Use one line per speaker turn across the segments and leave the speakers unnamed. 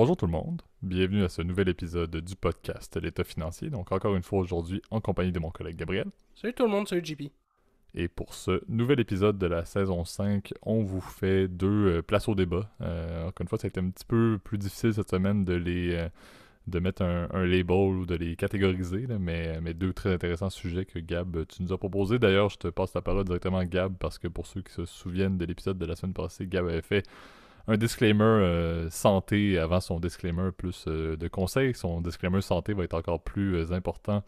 Bonjour tout le monde, bienvenue à ce nouvel épisode du podcast L'État financier. Donc encore une fois aujourd'hui en compagnie de mon collègue Gabriel.
Salut tout le monde, salut JP.
Et pour ce nouvel épisode de la saison 5, on vous fait deux places au débat. Encore une fois, ça a été un petit peu plus difficile cette semaine de mettre un label ou de les catégoriser, là, mais deux très intéressants sujets que Gab, tu nous as proposés. D'ailleurs, je te passe la parole directement à Gab parce que pour ceux qui se souviennent de l'épisode de la semaine passée, Gab avait fait un disclaimer santé avant son disclaimer plus de conseils. Son disclaimer santé va être encore plus important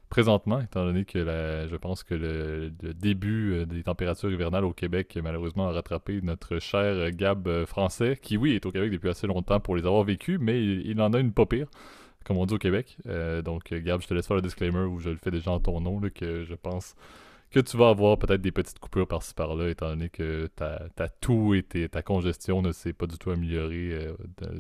présentement, étant donné que je pense que le début des températures hivernales au Québec, malheureusement, a rattrapé notre cher Gab français, qui, oui, est au Québec depuis assez longtemps pour les avoir vécus, mais il en a une pas pire, comme on dit au Québec. Donc, Gab, je te laisse faire le disclaimer où je le fais déjà en ton nom, là, que je pense que tu vas avoir peut-être des petites coupures par-ci par-là, étant donné que ta toux et ta congestion ne s'est pas du tout améliorée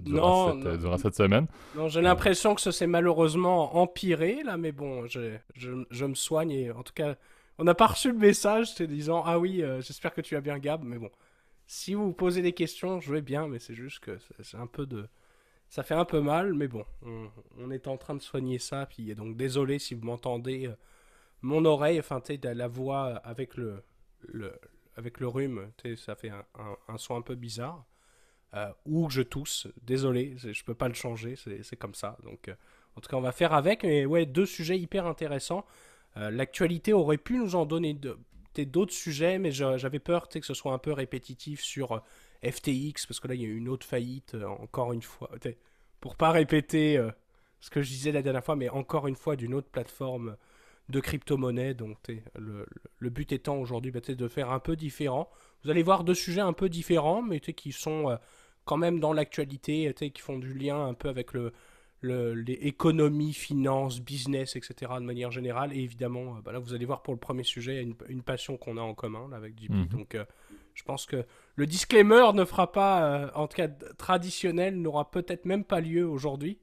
Non, non,
durant cette semaine.
non, j'ai
Euh,
l'impression que ça s'est malheureusement empiré là, mais bon, je me soigne et en tout cas, on n'a pas reçu le message te disant ah oui, j'espère que tu vas bien Gab, mais bon, si vous vous posez des questions, je vais bien, mais c'est juste que c'est un peu de, ça fait un peu mal, mais bon, on est en train de soigner ça, puis donc désolé si vous m'entendez, mon oreille, enfin tu sais, la voix avec le, avec le rhume, tu sais, ça fait un son un peu bizarre. Ou je tousse. Désolé, je peux pas le changer, c'est comme ça. Donc, en tout cas, on va faire avec. Mais ouais, deux sujets hyper intéressants. L'actualité aurait pu nous en donner d'autres sujets, mais j'avais peur que ce soit un peu répétitif sur FTX, parce que là, il y a eu une autre faillite, encore une fois. Pour pas répéter ce que je disais la dernière fois, mais encore une fois d'une autre plateforme de crypto-monnaie. Donc, le but étant aujourd'hui de faire un peu différent. Vous allez voir deux sujets un peu différents, mais qui sont quand même dans l'actualité, qui font du lien un peu avec les économies, finances, business, etc. de manière générale. Et évidemment, là, vous allez voir pour le premier sujet, il y a une passion qu'on a en commun là, avec JP.
mhm.
Donc, je pense que le disclaimer ne fera pas, en tout cas traditionnel, n'aura peut-être même pas lieu aujourd'hui.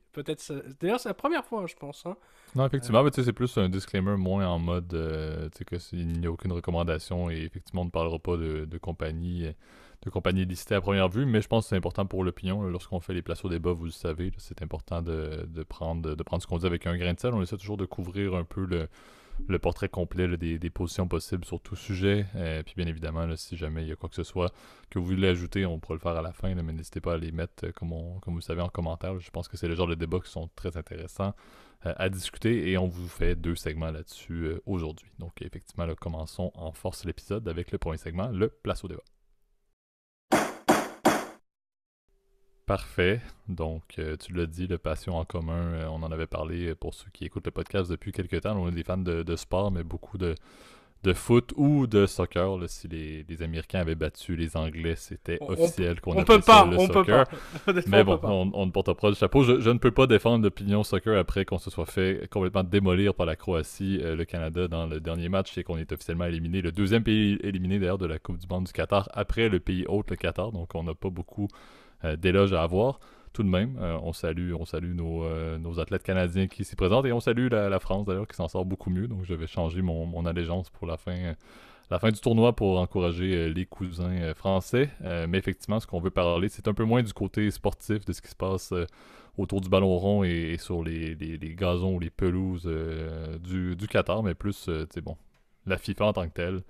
D'ailleurs, c'est la première fois, je pense, hein.
Non,
Euh,
effectivement, mais tu sais, c'est plus un disclaimer moins en mode, tu sais, qu'il n'y a aucune recommandation et effectivement, on ne parlera pas de compagnies listées à première vue, mais je pense que c'est important pour l'opinion. Là, lorsqu'on fait les places au débat, vous le savez, là, c'est important de prendre ce qu'on dit avec un grain de sel. On essaie toujours de couvrir un peu le portrait complet là, des positions possibles sur tout sujet. Puis bien évidemment, là, si jamais il y a quoi que ce soit que vous voulez ajouter, on pourra le faire à la fin, là, mais n'hésitez pas à les mettre, comme vous le savez, en commentaire. Je pense que c'est le genre de débat qui sont très intéressants à discuter et on vous fait deux segments là-dessus aujourd'hui. Donc effectivement, là, commençons en force l'épisode avec le premier segment, le place au débat. Parfait. Donc, tu l'as dit, le passion en commun, on en avait parlé pour ceux qui écoutent le podcast depuis quelques temps. On est des fans de sport, mais beaucoup de foot ou de soccer. Là, si les Américains avaient battu les Anglais, c'était officiel qu'on
on peut
appelait ça
pas,
le
on peut
soccer.
pas. Honnêtement,
Mais
on peut
bon,
pas.
on ne porte pas le chapeau. Je ne peux pas défendre l'opinion soccer après qu'on se soit fait complètement démolir par la Croatie, le Canada, dans le dernier match et qu'on est officiellement éliminé. Le deuxième pays éliminé d'ailleurs de la Coupe du Monde du Qatar après le pays hôte, le Qatar. Donc on n'a pas beaucoup d'éloges à avoir. Tout de même, on salue nos athlètes canadiens qui s'y présentent et on salue la France d'ailleurs qui s'en sort beaucoup mieux. Donc je vais changer mon allégeance pour la fin du tournoi pour encourager les cousins français. Mais effectivement, ce qu'on veut parler, c'est un peu moins du côté sportif de ce qui se passe autour du ballon rond et sur les gazons ou les pelouses du Qatar, mais plus, tu sais, bon, la FIFA en tant que telle.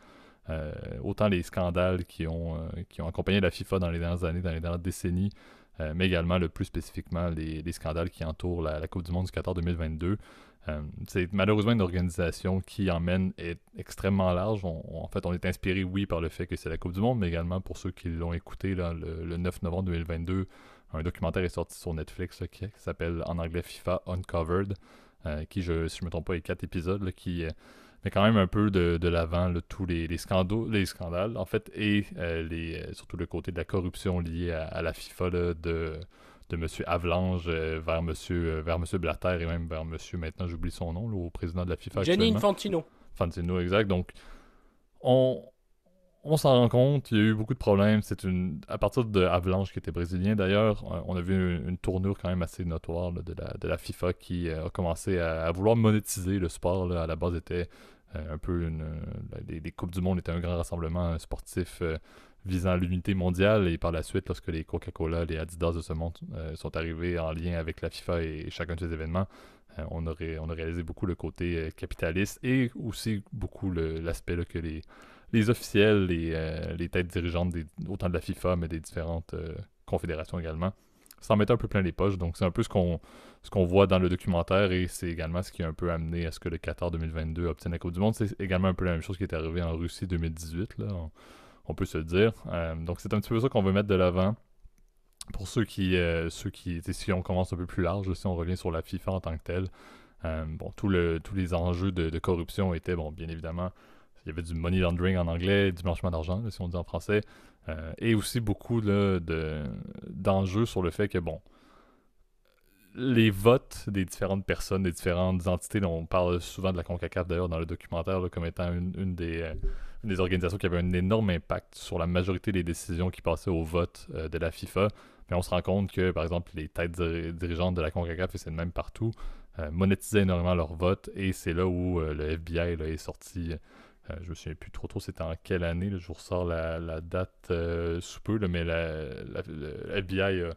Autant les scandales qui ont accompagné la FIFA dans les dernières années, dans les dernières décennies, mais également, le plus spécifiquement, les scandales qui entourent la Coupe du Monde du Qatar 2022. C'est malheureusement une organisation qui emmène est extrêmement large. En fait, on est inspiré, oui, par le fait que c'est la Coupe du Monde, mais également pour ceux qui l'ont écouté là, le 9 novembre 2022, un documentaire est sorti sur Netflix là, qui s'appelle en anglais FIFA Uncovered, qui, si je ne me trompe pas, est 4 épisodes, là, qui met quand même un peu de l'avant là, tous les scandales, en fait, et surtout le côté de la corruption liée à la FIFA là, de M. Avalanche vers M. Blatter et même vers M. maintenant j'oublie son nom, là, au président de la FIFA
Gianni
actuellement.
Infantino.
Fantino, exact. Donc, on, on s'en rend compte, il y a eu beaucoup de problèmes. À partir de Avalanche, qui était brésilien d'ailleurs, on a vu une tournure quand même assez notoire là, de la FIFA qui a commencé à vouloir monétiser le sport. Là. À la base, était un peu les Coupes du Monde étaient un grand rassemblement sportif visant l'unité mondiale. Et par la suite, lorsque les Coca-Cola, les Adidas de ce monde sont arrivés en lien avec la FIFA et chacun de ces événements, on a réalisé beaucoup le côté capitaliste et aussi beaucoup l'aspect là, que les officiels, les têtes dirigeantes autant de la FIFA, mais des différentes confédérations également, s'en mettaient un peu plein les poches. Donc c'est un peu ce qu'on voit dans le documentaire et c'est également ce qui a un peu amené à ce que le Qatar 2022 obtienne la Coupe du Monde. C'est également un peu la même chose qui est arrivé en Russie 2018, là, on peut se le dire. Donc c'est un petit peu ça qu'on veut mettre de l'avant. Pour si on commence un peu plus large, si on revient sur la FIFA en tant que telle, bon, tous les enjeux de corruption étaient, bon, bien évidemment, il y avait du money laundering en anglais, du blanchiment d'argent, là, si on dit en français, et aussi beaucoup là, d'enjeux sur le fait que, bon, les votes des différentes personnes, des différentes entités, dont on parle souvent de la CONCACAF d'ailleurs dans le documentaire là, comme étant une des organisations qui avait un énorme impact sur la majorité des décisions qui passaient au vote de la FIFA. Mais on se rend compte que, par exemple, les têtes dirigeantes de la CONCACAF, et c'est le même partout, monétisaient énormément leur vote, et c'est là où le FBI là, est sorti. Je me souviens plus trop c'était en quelle année, là, je vous ressors la date sous peu, là, mais le FBI a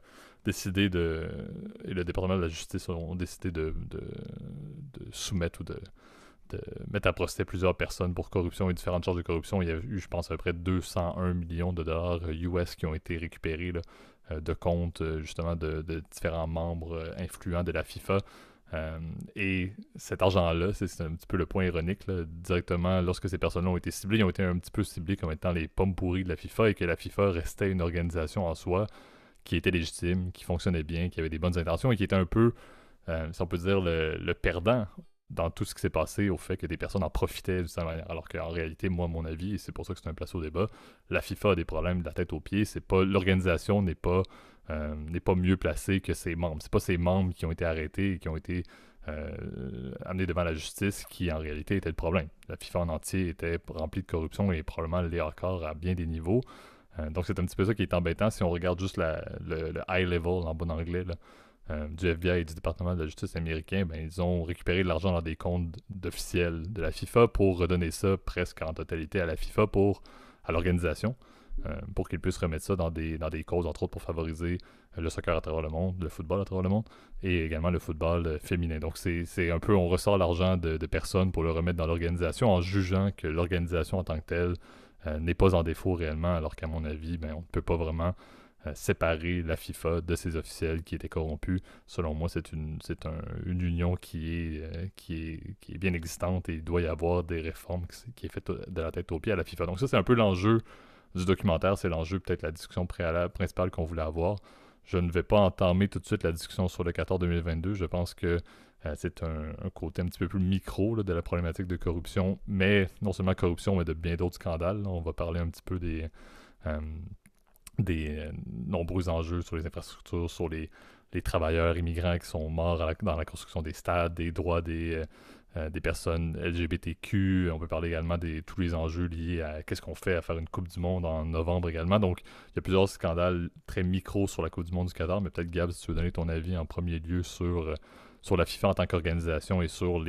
décidé et le département de la justice ont décidé de soumettre ou de mettre à procès plusieurs personnes pour corruption et différentes charges de corruption. Il y a eu, je pense, à peu près 201 millions de dollars US qui ont été récupérés là, de comptes justement de différents membres influents de la FIFA. Et cet argent-là, c'est un petit peu le point ironique, là, directement lorsque ces personnes-là ont été ciblées, ils ont été un petit peu ciblés comme étant les pommes pourries de la FIFA et que la FIFA restait une organisation en soi qui était légitime, qui fonctionnait bien, qui avait des bonnes intentions et qui était un peu, si on peut dire, le perdant dans tout ce qui s'est passé au fait que des personnes en profitaient d'une certaine manière. Alors qu'en réalité, moi, à mon avis, et c'est pour ça que c'est un place au débat, la FIFA a des problèmes de la tête aux pieds. C'est pas, l'organisation n'est pas mieux placée que ses membres. C'est pas ses membres qui ont été arrêtés et qui ont été amenés devant la justice qui, en réalité, était le problème. La FIFA en entier était remplie de corruption et probablement l'est encore à bien des niveaux. Donc c'est un petit peu ça qui est embêtant si on regarde juste le high level en bon anglais là, du FBI et du département de la justice américain. Ben, ils ont récupéré de l'argent dans des comptes d'officiels de la FIFA pour redonner ça presque en totalité à la FIFA à l'organisation pour qu'ils puissent remettre ça dans des causes, entre autres pour favoriser le soccer à travers le monde, le football à travers le monde et également le football féminin. Donc c'est un peu, on ressort l'argent de personnes pour le remettre dans l'organisation en jugeant que l'organisation en tant que telle n'est pas en défaut réellement, alors qu'à mon avis, ben, on ne peut pas vraiment séparer la FIFA de ses officiels qui étaient corrompus. Selon moi, c'est une union qui est bien existante et il doit y avoir des réformes qui est faites de la tête aux pieds à la FIFA. Donc ça, c'est un peu l'enjeu du documentaire, c'est l'enjeu, peut-être la discussion principale qu'on voulait avoir. Je ne vais pas entamer tout de suite la discussion sur le Qatar 2022. Je pense que c'est un côté un petit peu plus micro là, de la problématique de corruption, mais non seulement corruption, mais de bien d'autres scandales. Là. On va parler un petit peu euh, des nombreux enjeux sur les infrastructures, sur les travailleurs immigrants qui sont morts dans la construction des stades, des droits des personnes LGBTQ. On peut parler également de tous les enjeux liés à qu'est-ce qu'on fait à faire une Coupe du Monde en novembre également. Donc, il y a plusieurs scandales très micros sur la Coupe du Monde du Qatar, mais peut-être, Gab, si tu veux donner ton avis en premier lieu sur la FIFA en tant qu'organisation et sur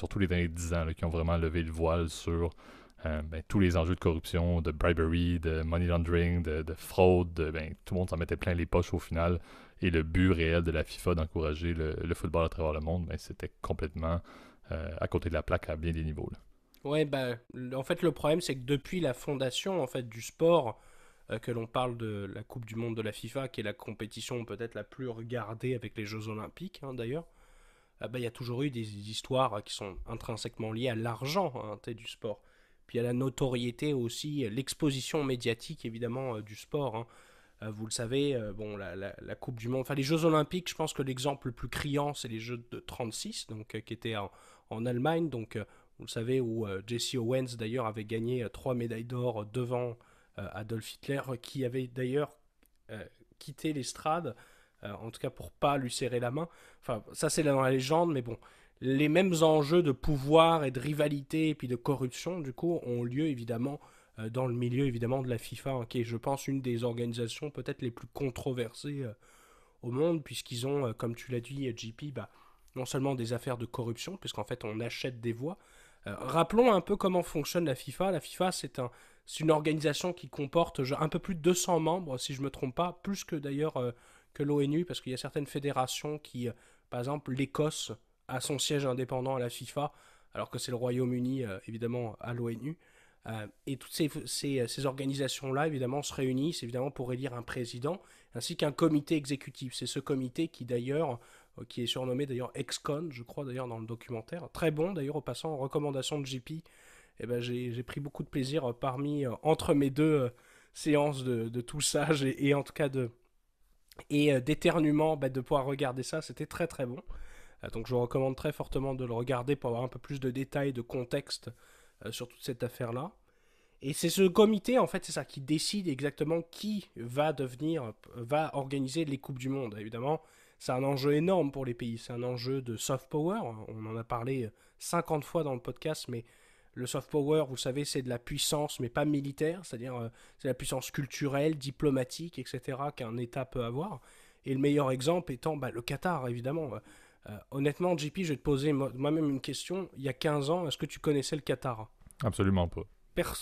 tous les derniers 10 ans là, qui ont vraiment levé le voile sur ben, tous les enjeux de corruption, de bribery, de money laundering, de fraude, ben, tout le monde s'en mettait plein les poches au final. Et le but réel de la FIFA d'encourager le football à travers le monde, ben, c'était complètement à côté de la plaque à bien des niveaux. Là.
Ouais, bah, en fait, le problème, c'est que depuis la fondation en fait, du sport, que l'on parle de la Coupe du Monde de la FIFA, qui est la compétition peut-être la plus regardée avec les Jeux Olympiques, hein, d'ailleurs, bah, il y a toujours eu des histoires qui sont intrinsèquement liées à l'argent hein, du sport. Puis à la notoriété aussi, l'exposition médiatique évidemment du sport. Hein. Vous le savez, bon, la Coupe du Monde, enfin les Jeux Olympiques, je pense que l'exemple le plus criant, c'est les Jeux de 36, donc, qui étaient en Allemagne. Donc, vous le savez, où Jesse Owens d'ailleurs avait gagné 3 médailles d'or devant Adolf Hitler, qui avait d'ailleurs quitté l'estrade, en tout cas pour pas lui serrer la main. Enfin, ça c'est dans la légende, mais bon, les mêmes enjeux de pouvoir et de rivalité et puis de corruption, du coup, ont lieu évidemment dans le milieu évidemment de la FIFA, hein, qui est, je pense, une des organisations peut-être les plus controversées au monde, puisqu'ils ont, comme tu l'as dit, JP, bah, non seulement des affaires de corruption, puisqu'en fait on achète des voix, Rappelons un peu comment fonctionne la FIFA. La FIFA, c'est une organisation qui comporte un peu plus de 200 membres, si je ne me trompe pas, plus que d'ailleurs que l'ONU, parce qu'il y a certaines fédérations qui, par exemple, l'Écosse a son siège indépendant à la FIFA, alors que c'est le Royaume-Uni, évidemment, à l'ONU. Et toutes ces organisations-là, évidemment, se réunissent évidemment pour élire un président, ainsi qu'un comité exécutif. C'est ce comité qui, d'ailleurs, qui est surnommé d'ailleurs Excon, je crois d'ailleurs dans le documentaire. Très bon d'ailleurs au passant, recommandation de JP. Eh ben, j'ai pris beaucoup de plaisir entre mes deux séances de tout ça et en tout cas d'éternuement de pouvoir regarder ça. C'était très très bon. Donc je vous recommande très fortement de le regarder pour avoir un peu plus de détails, de contexte sur toute cette affaire-là. Et c'est ce comité, en fait, c'est ça, qui décide exactement qui va organiser les Coupes du Monde. Évidemment, c'est un enjeu énorme pour les pays. C'est un enjeu de soft power. On en a parlé 50 fois dans le podcast, mais le soft power, vous savez, c'est de la puissance, mais pas militaire. C'est-à-dire, c'est la puissance culturelle, diplomatique, etc., qu'un État peut avoir. Et le meilleur exemple étant le Qatar, évidemment. Honnêtement, JP, je vais te poser moi-même une question. Il y a 15 ans, est-ce que tu connaissais le Qatar?
Absolument pas.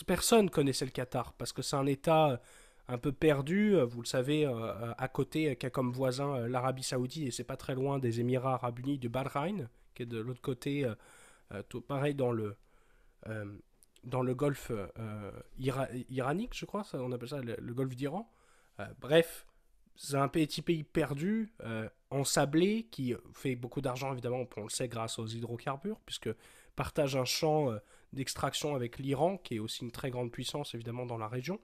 Personne connaissait le Qatar parce que c'est un État un peu perdu, vous le savez, à côté, qui a comme voisin l'Arabie Saoudite et c'est pas très loin des Émirats Arabes Unis, du Bahreïn, qui est de l'autre côté, tout pareil euh, dans le golfe iranique, je crois, ça, on appelle ça le golfe d'Iran. Bref, c'est un petit pays perdu, ensablé, qui fait beaucoup d'argent évidemment, on le sait grâce aux hydrocarbures, puisque partage un champ d'extraction avec l'Iran, qui est aussi une très grande puissance évidemment dans la région.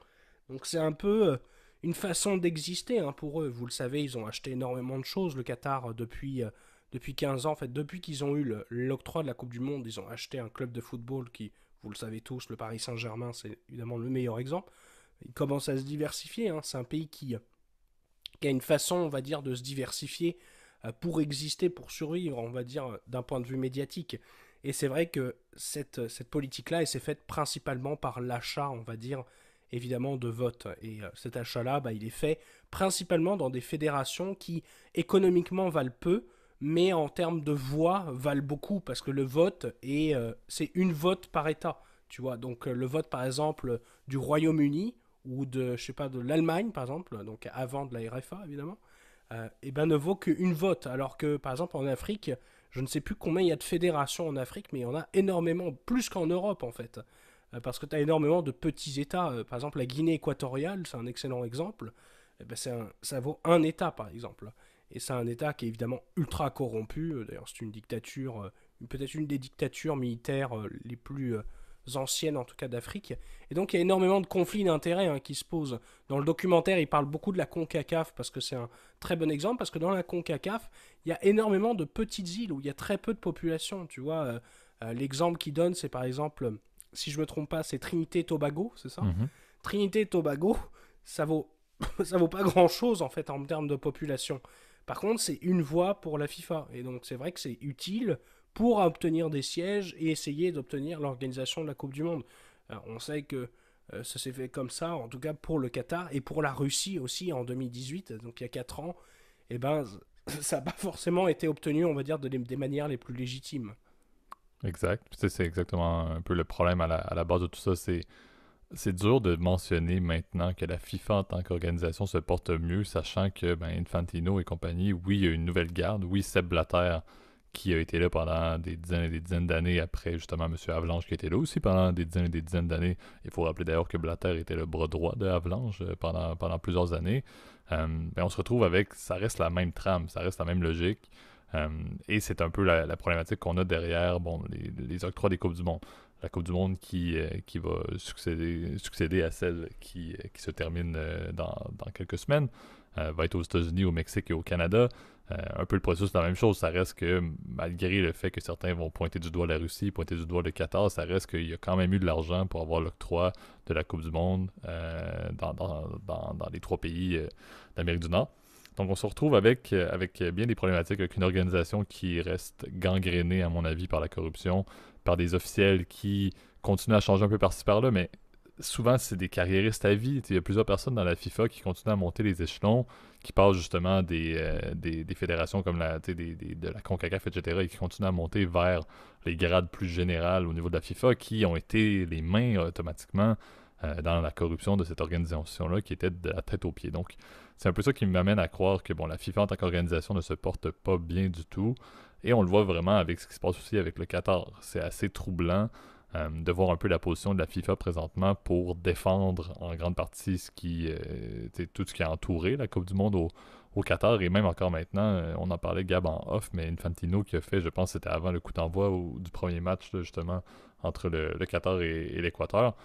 Donc c'est un peu une façon d'exister pour eux. Vous le savez, ils ont acheté énormément de choses, le Qatar, depuis 15 ans. En fait, depuis qu'ils ont eu l'octroi de la Coupe du Monde, ils ont acheté un club de football qui, vous le savez tous, le Paris Saint-Germain, c'est évidemment le meilleur exemple. Ils commencent à se diversifier. C'est un pays qui a une façon, on va dire, de se diversifier pour exister, pour survivre, on va dire, d'un point de vue médiatique. Et c'est vrai que cette politique-là, elle s'est faite principalement par l'achat, on va dire, évidemment, de votes. Et cet achat-là, il est fait principalement dans des fédérations qui, économiquement, valent peu, mais en termes de voix, valent beaucoup, parce que le vote, c'est une vote par État. Tu vois, donc le vote, par exemple, du Royaume-Uni, ou de, je sais pas, de l'Allemagne, par exemple, donc avant de la RFA, évidemment, ne vaut qu'une vote. Alors que, par exemple, en Afrique, je ne sais plus combien il y a de fédérations en Afrique, mais il y en a énormément, plus qu'en Europe, en fait. Parce que tu as énormément de petits États. Par exemple, la Guinée équatoriale, c'est un excellent exemple. Ça vaut un État, par exemple. Et c'est un État qui est évidemment ultra corrompu. D'ailleurs, c'est une dictature, peut-être une des dictatures militaires les plus anciennes, en tout cas d'Afrique. Et donc, il y a énormément de conflits d'intérêts qui se posent. Dans le documentaire, il parle beaucoup de la CONCACAF, parce que c'est un très bon exemple, parce que dans la CONCACAF, il y a énormément de petites îles où il y a très peu de population. Tu vois, l'exemple qu'il donne, c'est par exemple, si je me trompe pas, c'est Trinité et Tobago, c'est ça?
Mhm.
Trinité et Tobago, ça vaut, ça vaut pas grand-chose, en fait, en termes de population. Par contre, c'est une voix pour la FIFA. Et donc, c'est vrai que c'est utile pour obtenir des sièges et essayer d'obtenir l'organisation de la Coupe du Monde. Alors, on sait que ça s'est fait comme ça, en tout cas pour le Qatar et pour la Russie aussi en 2018, donc il y a 4 ans. Et ça n'a pas forcément été obtenu, on va dire, des manières les plus légitimes.
Exact. Puis, tu sais, c'est exactement un peu le problème à la base de tout ça. C'est dur de mentionner maintenant que la FIFA en tant qu'organisation se porte mieux, sachant que Infantino et compagnie, oui, il y a une nouvelle garde, oui, Sepp Blatter qui a été là pendant des dizaines et des dizaines d'années après justement M. Avalanche qui était là aussi pendant des dizaines d'années. Il faut rappeler d'ailleurs que Blatter était le bras droit de Avalanche pendant plusieurs années. On se retrouve avec, ça reste la même trame, ça reste la même logique. Et c'est un peu la problématique qu'on a derrière les octrois des Coupes du Monde. La Coupe du Monde qui va succéder à celle qui se termine dans quelques semaines, va être aux États-Unis, au Mexique et au Canada. Un peu le processus, c'est la même chose. Ça reste que, malgré le fait que certains vont pointer du doigt la Russie, pointer du doigt le Qatar, ça reste qu'il y a quand même eu de l'argent pour avoir l'octroi de la Coupe du Monde dans les 3 pays d'Amérique du Nord. Donc, on se retrouve avec bien des problématiques, avec une organisation qui reste gangrénée, à mon avis, par la corruption, par des officiels qui continuent à changer un peu par-ci par-là, mais souvent, c'est des carriéristes à vie. Il y a plusieurs personnes dans la FIFA qui continuent à monter les échelons, qui passent justement des fédérations comme de la CONCACAF, etc., et qui continuent à monter vers les grades plus générales au niveau de la FIFA, qui ont été les mains automatiquement dans la corruption de cette organisation-là, qui était de la tête aux pieds. Donc, c'est un peu ça qui m'amène à croire que bon, la FIFA en tant qu'organisation ne se porte pas bien du tout. Et on le voit vraiment avec ce qui se passe aussi avec le Qatar. C'est assez troublant de voir un peu la position de la FIFA présentement pour défendre en grande partie tout ce qui a entouré la Coupe du Monde au Qatar. Et même encore maintenant, on en parlait Gab en off, mais Infantino qui a fait, je pense que c'était avant le coup d'envoi du premier match là, justement entre le Qatar et l'Équateur.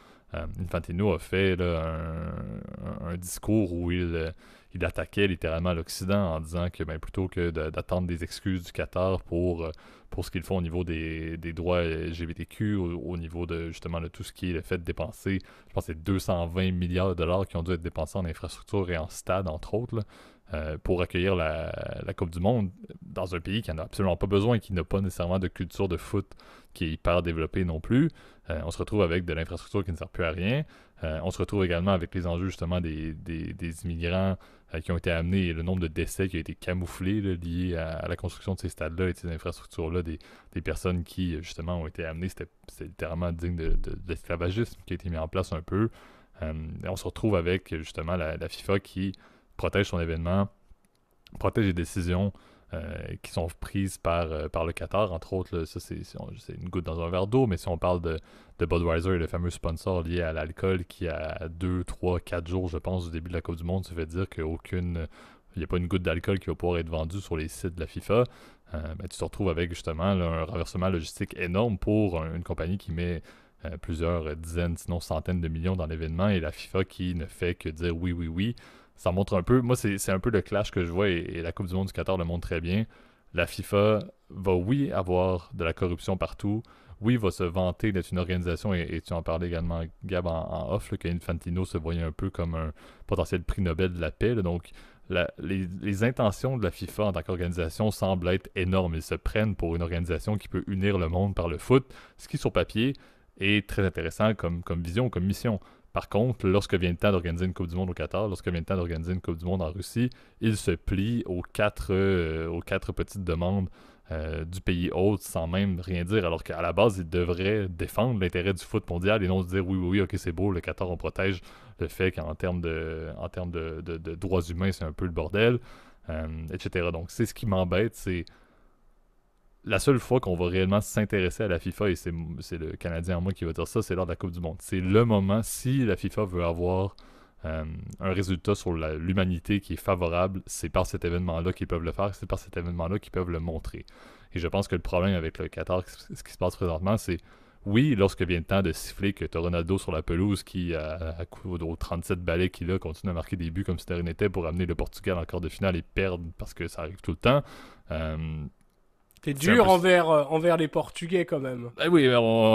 Infantino a fait là, un discours où il attaquait littéralement l'Occident en disant que ben, plutôt que d'attendre des excuses du Qatar pour ce qu'ils font au niveau des droits LGBTQ, au niveau de justement de tout ce qui est le fait de dépenser, je pense que c'est 220 milliards de dollars qui ont dû être dépensés en infrastructure et en stade, entre autres, là, pour accueillir la Coupe du Monde dans un pays qui n'en a absolument pas besoin et qui n'a pas nécessairement de culture de foot qui est hyper développée non plus. On se retrouve avec de l'infrastructure qui ne sert plus à rien. On se retrouve également avec les enjeux justement des immigrants qui ont été amenés et le nombre de décès qui a été camouflé là, lié à la construction de ces stades-là et de ces infrastructures-là, des personnes qui justement ont été amenées, c'est littéralement digne de l'esclavagisme qui a été mis en place un peu. On se retrouve avec justement la FIFA qui protège son événement, protège les décisions qui sont prises par le Qatar, entre autres. Là, ça, c'est une goutte dans un verre d'eau, mais si on parle de Budweiser, le fameux sponsor lié à l'alcool qui, à 2, 3, 4 jours, je pense, du début de la Coupe du Monde, se fait dire qu'il n'y a pas une goutte d'alcool qui va pouvoir être vendue sur les sites de la FIFA. Ben, tu te retrouves avec justement là, un renversement logistique énorme pour une compagnie qui met plusieurs dizaines, sinon centaines de millions dans l'événement et la FIFA qui ne fait que dire oui, oui, oui. Ça montre un peu, moi c'est un peu le clash que je vois et la Coupe du Monde du Qatar le montre très bien. La FIFA va oui avoir de la corruption partout, oui va se vanter d'être une organisation et tu en parlais également Gab en off, là, qu'Infantino se voyait un peu comme un potentiel prix Nobel de la paix, là. Donc les intentions de la FIFA en tant qu'organisation semblent être énormes. Ils se prennent pour une organisation qui peut unir le monde par le foot, ce qui sur papier est très intéressant comme vision, comme mission. Par contre, lorsque vient le temps d'organiser une Coupe du Monde au Qatar, lorsque vient le temps d'organiser une Coupe du Monde en Russie, il se plie aux quatre petites demandes du pays hôte sans même rien dire, alors qu'à la base, il devrait défendre l'intérêt du foot mondial et non se dire oui, oui, oui, ok, c'est beau, le Qatar, on protège le fait qu'en termes de droits humains, c'est un peu le bordel, etc. Donc, c'est ce qui m'embête, c'est la seule fois qu'on va réellement s'intéresser à la FIFA, et c'est le Canadien en moi qui va dire ça, c'est lors de la Coupe du Monde. C'est le moment, si la FIFA veut avoir un résultat sur l'humanité qui est favorable, c'est par cet événement-là qu'ils peuvent le faire, c'est par cet événement-là qu'ils peuvent le montrer. Et je pense que le problème avec le Qatar, ce qui se passe présentement, c'est oui, lorsque vient le temps de siffler que tu as Ronaldo sur la pelouse qui, aux 37 balais qu'il a, continue à marquer des buts comme si de rien n'était pour amener le Portugal en quart de finale et perdre parce que ça arrive tout le temps.
T'es dur envers les Portugais quand même.
Ben oui,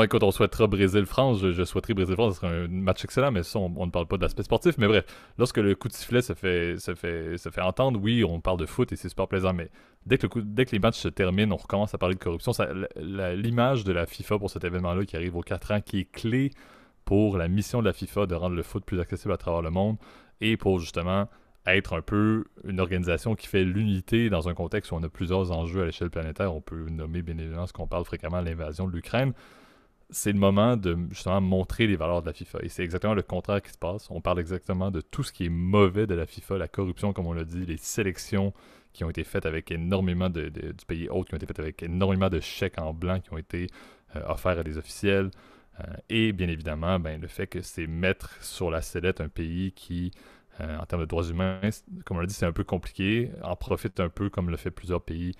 écoute, on souhaitera Brésil-France. Je souhaiterais Brésil-France, ce serait un match excellent, mais ça, on ne parle pas de l'aspect sportif. Mais bref, lorsque le coup de sifflet se fait entendre, oui, on parle de foot et c'est super plaisant, mais dès que les matchs se terminent, on recommence à parler de corruption. L'image de la FIFA pour cet événement-là qui arrive aux 4 ans, qui est clé pour la mission de la FIFA de rendre le foot plus accessible à travers le monde et pour justement être un peu une organisation qui fait l'unité dans un contexte où on a plusieurs enjeux à l'échelle planétaire. On peut nommer bien évidemment ce qu'on parle fréquemment, l'invasion de l'Ukraine. C'est le moment de justement montrer les valeurs de la FIFA. Et c'est exactement le contraire qui se passe. On parle exactement de tout ce qui est mauvais de la FIFA, la corruption, comme on l'a dit, les sélections qui ont été faites avec énormément du pays hôte, qui ont été faites avec énormément de chèques en blanc qui ont été offerts à des officiels. Et bien évidemment, ben, le fait que c'est mettre sur la sellette un pays qui en termes de droits humains, comme on l'a dit, c'est un peu compliqué. En profite un peu comme le fait plusieurs pays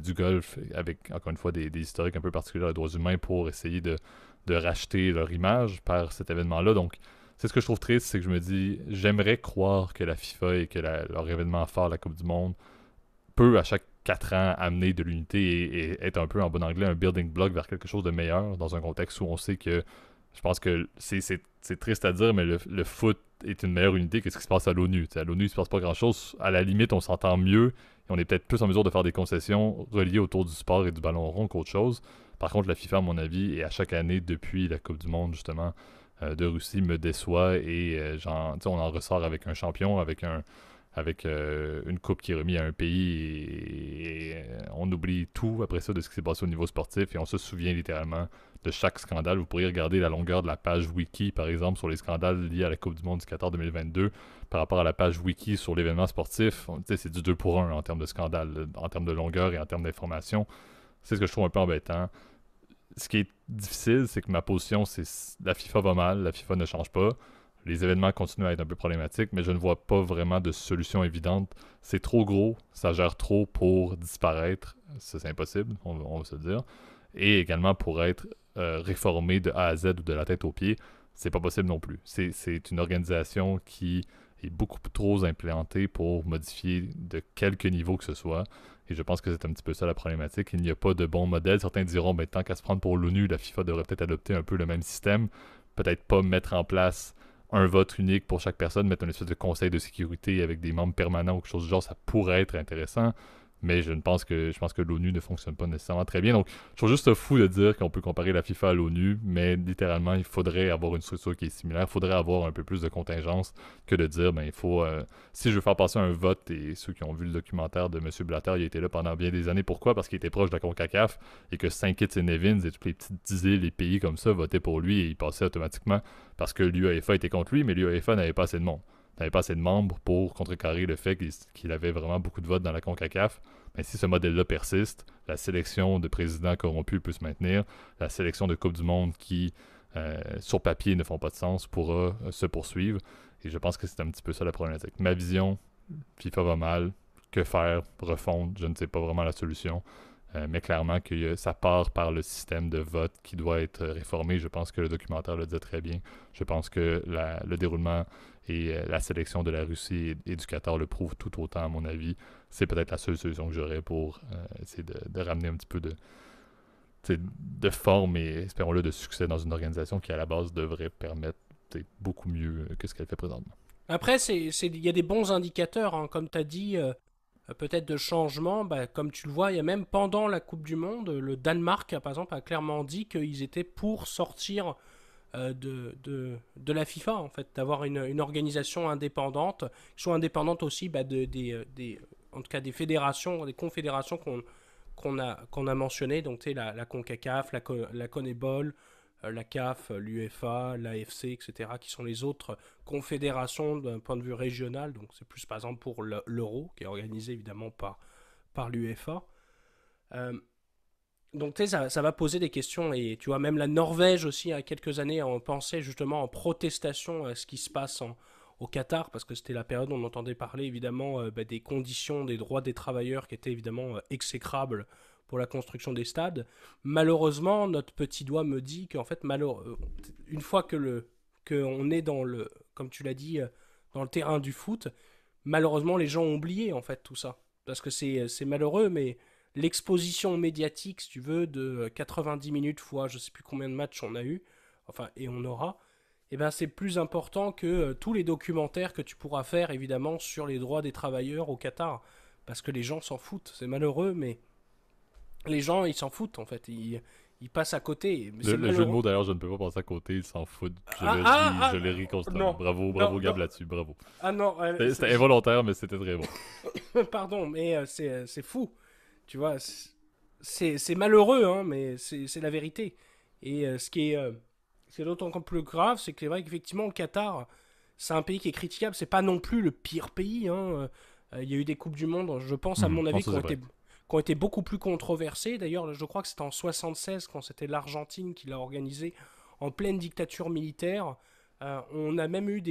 du Golfe, avec encore une fois des historiques un peu particuliers de droits humains pour essayer de racheter leur image par cet événement-là. Donc, c'est ce que je trouve triste, c'est que je me dis, j'aimerais croire que la FIFA et que leur événement phare, la Coupe du Monde, peut à chaque 4 ans amener de l'unité et être un peu, en bon anglais, un building block vers quelque chose de meilleur dans un contexte où on sait que je pense que c'est triste à dire, mais le foot est une meilleure unité que ce qui se passe à l'ONU. T'sais, à l'ONU, il se passe pas grand-chose. À la limite, on s'entend mieux et on est peut-être plus en mesure de faire des concessions reliées autour du sport et du ballon rond qu'autre chose. Par contre, la FIFA, à mon avis, et à chaque année depuis la Coupe du Monde, justement, de Russie me déçoit et on en ressort avec un champion, avec une coupe qui est remise à un pays et on oublie tout après ça de ce qui s'est passé au niveau sportif et on se souvient littéralement de chaque scandale. Vous pourriez regarder la longueur de la page wiki, par exemple, sur les scandales liés à la Coupe du Monde du Qatar 2022 par rapport à la page wiki sur l'événement sportif. C'est du 2 pour 1 en termes de scandale, en termes de longueur et en termes d'information. C'est ce que je trouve un peu embêtant. Ce qui est difficile, c'est que ma position, c'est la FIFA va mal, la FIFA ne change pas. Les événements continuent à être un peu problématiques, mais je ne vois pas vraiment de solution évidente. C'est trop gros, ça gère trop pour disparaître. Ça, c'est impossible, on va se le dire. Et également pour être réformé de A à Z ou de la tête aux pieds, c'est pas possible non plus. C'est une organisation qui est beaucoup trop implantée pour modifier de quelque niveau que ce soit. Et je pense que c'est un petit peu ça la problématique. Il n'y a pas de bon modèle. Certains diront, ben, tant qu'à se prendre pour l'ONU, la FIFA devrait peut-être adopter un peu le même système. Peut-être pas mettre en place un vote unique pour chaque personne, mettre une espèce de conseil de sécurité avec des membres permanents ou quelque chose du genre, ça pourrait être intéressant. Mais je pense que l'ONU ne fonctionne pas nécessairement très bien. Donc, je trouve juste fou de dire qu'on peut comparer la FIFA à l'ONU, mais littéralement, il faudrait avoir une structure qui est similaire. Il faudrait avoir un peu plus de contingence que de dire, ben, il faut. Si je veux faire passer un vote, et ceux qui ont vu le documentaire de M. Blatter, il a été là pendant bien des années. Pourquoi? Parce qu'il était proche de la CONCACAF et que Saint Kitts et Nevins et toutes les petites îles, les pays comme ça votaient pour lui et il passait automatiquement parce que l'UEFA était contre lui, mais l'UEFA n'avait pas assez de monde. N'avait pas assez de membres pour contrecarrer le fait qu'il avait vraiment beaucoup de votes dans la CONCACAF. Mais si ce modèle-là persiste, la sélection de présidents corrompus peut se maintenir, la sélection de Coupe du Monde qui, sur papier, ne font pas de sens, pourra se poursuivre. Et je pense que c'est un petit peu ça la problématique. Ma vision, FIFA va mal, que faire, refondre, je ne sais pas vraiment la solution. Mais clairement que ça part par le système de vote qui doit être réformé. Je pense que le documentaire le dit très bien. Je pense que le déroulement et la sélection de la Russie et du Qatar le prouvent tout autant, à mon avis. C'est peut-être la seule solution que j'aurais pour essayer de ramener un petit peu de forme et, espérons-le, de succès dans une organisation qui, à la base, devrait permettre beaucoup mieux que ce qu'elle fait présentement.
Après, il y a des bons indicateurs, hein, comme tu as dit, peut-être de changement. Bah, comme tu le vois, il y a même pendant la Coupe du Monde, le Danemark, par exemple, a clairement dit qu'ils étaient pour sortir de la FIFA, en fait, d'avoir une organisation indépendante, qui soit indépendante aussi bah, en tout cas des fédérations, des confédérations qu'on a mentionnées, donc tu sais, la CONCACAF, la CONEBOL, la CAF, l'UEFA, l'AFC, etc., qui sont les autres confédérations d'un point de vue régional. Donc c'est plus par exemple pour l'Euro, qui est organisé évidemment par l'UEFA. Euh, donc tu sais, ça va poser des questions. Et tu vois, même la Norvège aussi, il y a quelques années, on pensait justement en protestation à ce qui se passe au Qatar, parce que c'était la période où on entendait parler évidemment bah, des conditions, des droits des travailleurs qui étaient évidemment exécrables pour la construction des stades. Malheureusement, notre petit doigt me dit qu'en fait, une fois qu'on est comme tu l'as dit, dans le terrain du foot, malheureusement, les gens ont oublié en fait tout ça. Parce que c'est malheureux, mais l'exposition médiatique, si tu veux, de 90 minutes fois je sais plus combien de matchs on a eu, enfin, et on aura, eh ben, c'est plus important que tous les documentaires que tu pourras faire, évidemment, sur les droits des travailleurs au Qatar. Parce que les gens s'en foutent. C'est malheureux, mais les gens, ils s'en foutent, en fait. Ils passent à côté. Mais c'est
Le jeu de
malheureux.
mots, d'ailleurs, je ne peux pas passer à côté, il s'en fout. Je le ris constamment.
Non,
Bravo,
non,
bravo Gab
non.
là-dessus, bravo.
Ah non,
C'était involontaire, mais c'était très bon.
pardon, mais c'est fou. Tu vois, c'est malheureux, hein, mais c'est la vérité. Et ce qui est, c'est d'autant plus grave, c'est que c'est vrai qu'effectivement, le Qatar, c'est un pays qui est critiquable. C'est pas non plus le pire pays, hein. Il y a eu des Coupes du Monde, je pense, à mon
Non,
avis,
ça c'est vrai.
qui ont été beaucoup plus controversées. D'ailleurs, je crois que c'était en 76, quand c'était l'Argentine qui l'a organisé en pleine dictature militaire. On a même eu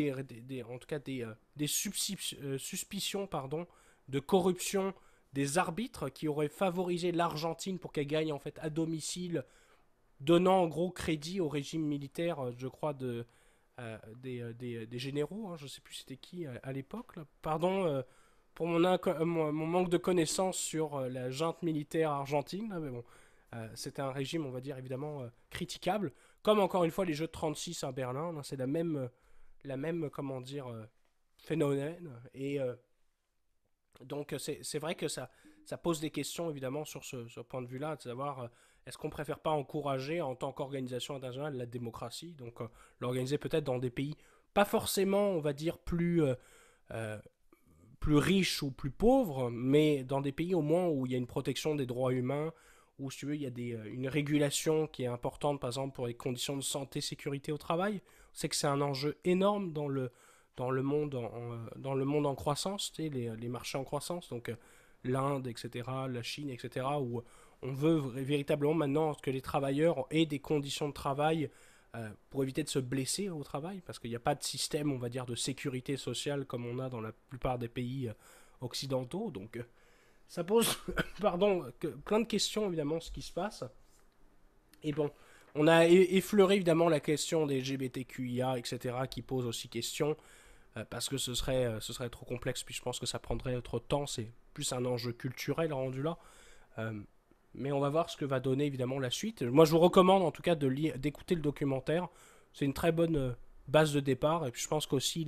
en tout cas des suspicions pardon, de corruption des arbitres qui auraient favorisé l'Argentine pour qu'elle gagne en fait à domicile, donnant en gros crédit au régime militaire, je crois, des généraux. Hein, je ne sais plus c'était qui à l'époque. Là. Pardon pour mon manque de connaissances sur la junte militaire argentine, là, mais bon, c'était un régime, on va dire, évidemment critiquable. Comme encore une fois les Jeux de 36 à Berlin, hein, c'est la même, comment dire, phénomène. Et donc c'est vrai que ça pose des questions évidemment sur ce point de vue-là, de savoir est-ce qu'on préfère pas encourager en tant qu'organisation internationale la démocratie, donc l'organiser peut-être dans des pays pas forcément, on va dire, euh, plus riches ou plus pauvres, mais dans des pays au moins où il y a une protection des droits humains, où si tu veux, il y a une régulation qui est importante, par exemple pour les conditions de santé, sécurité au travail. On sait que c'est un enjeu énorme dans le monde en croissance, tu sais, les marchés en croissance, donc l'Inde, etc., la Chine, etc., où on veut véritablement maintenant que les travailleurs aient des conditions de travail pour éviter de se blesser au travail, parce qu'il n'y a pas de système, on va dire, de sécurité sociale comme on a dans la plupart des pays occidentaux. Donc, ça pose, pardon, plein de questions, évidemment, ce qui se passe. Et bon, on a effleuré, évidemment, la question des LGBTQIA, etc., qui pose aussi question, parce que ce serait trop complexe, puis je pense que ça prendrait trop de temps. C'est plus un enjeu culturel rendu là. Euh, mais on va voir ce que va donner évidemment la suite. Moi, je vous recommande en tout cas d'écouter le documentaire. C'est une très bonne base de départ. Et puis je pense qu'aussi